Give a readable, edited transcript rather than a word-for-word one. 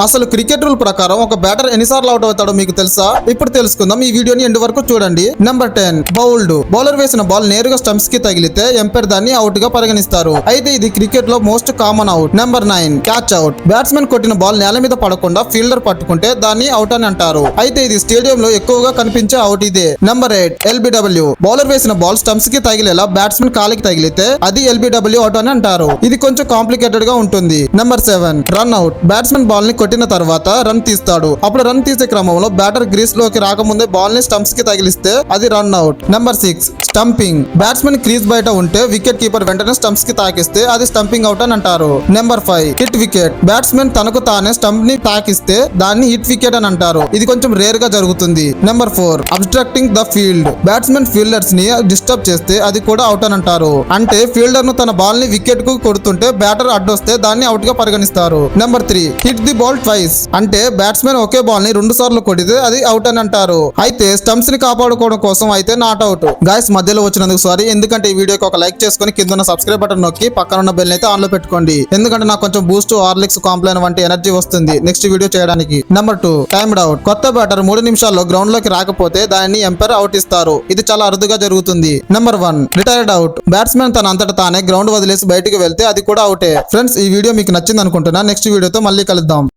అసలు cricket rule ప్రకారం ఒక బ్యాటర్ ఎన్నిసార్లు అవుట్ అవుతాడో మీకు తెలుసా? ఇప్పుడు తెలుసుకుందాం, ఈ వీడియోని ఎండ్ వరకు చూడండి. Number 10 bowled. బౌలర్ వేసిన బాల్ నేరుగా స్టంప్స్ కి తగిలితే ఎంపైర్ దాన్ని అవుట్ గా పరిగణిస్తారు. అయితే ఇది క్రికెట్ లో most common out. Number 9 catch out. Batsmen కొట్టిన బాల్ నేల మీద పడకుండా ఫీల్డర్ పట్టుకుంటే దాన్ని అవుట్ అని అంటారు. అయితే ఇది స్టేడియం లో ఎక్కువగా కనిపించే అవుట్ ఇదే. Number 8 LBW. బౌలర్ వేసిన బాల్ స్టంప్స్ కి తగిలేలా బ్యాట్స్మెన్ కాలికి తగిలితే అది ఎల్బిడబ్ల్యూ అవుట్ అని అంటారు. ఇది కొంచెం కాంప్లికేటెడ్ గా ఉంటుంది. Number 7 run out. Batsmen ball ని కొట్టిన తర్వాత రన్ తీస్తాడు. అప్పుడు రన్ తీసే క్రమంలో బ్యాటర్ గ్రీస్ లోకి రాకముందే బాల్ ని స్టంప్స్ కి తగిలిస్తే అది run out. Number 6 stumping. Batsmen crease బయట ఉంటే వికెట్ కీపర్ వెంటనే స్టంప్స్ కి తాకిస్తే అది స్టంపింగ్ అవుట్ అని అంటారు. Number 5 hit wicket. బ్యాట్స్మెన్ తనకు తానే స్టంప్ ని తాకిస్తే దాన్ని హిట్ వికెట్ అని అంటారు. ఇది కొంచెం రేర్ గా జరుగుతుంది. Number 4 obstructing the field. Batsmen fielders ని డిస్టర్బ్ చేస్తే అది కూడా అవుట్ అని అంటారు. అంటే ఫీల్డర్ ను తన బాల్ ని వికెట్ కు కొడుతుంటే బ్యాటర్ అడ్డొస్తే దాన్ని అవుట్ గా పరిగణిస్తారు. Number 3 hit the ball twice. అంటే బ్యాట్స్మెన్ ఒకే బాల్ ని 2 సార్లు కొడితే అది అవుట్ అని అంటారు. అయితే స్టంప్స్ ని కాపాడుకోవడం కోసం అయితే నాట్ అవుట్. గాయస్ మధ్యలో వచ్చినందుకు సారీ. ఎందుకంటే ఈ వీడియోకి ఒక లైక్ చేసుకుని కింద ఉన్న సబ్స్క్రైబ్ బటన్ నొక్కి పక్కన ఉన్న బెల్ అయితే ఆన్ లో పెట్టుకోండి. ఎందుకంటే నాకు కొంచెం బూస్ట్, హార్లిక్స్, కాంప్లైన్ వంటి ఎనర్జీ వస్తుంది నెక్స్ట్ వీడియో చేయడానికి. Number 2 timed out. కొత్త బ్యాటర్ 3 నిమిషాల్లో గ్రౌండ్ లోకి రాకపోతే దాన్ని ఎంపైర్ అవుట్ ఇస్తారు. ఇది చాలా అరుదుగా జరుగుతుంది. Number 1 retired out. బ్యాట్స్మెన్ తన అంతట తానే గ్రౌండ్ వదిలేసి బయటికి వెళ్తే అది కూడా అవుటే. ఫ్రెండ్స్ ఈ వీడియో మీకు నచ్చింది అనుకుంటున్నా. నెక్స్ట్ వీడియోతో మళ్ళీ కలుద్దాం.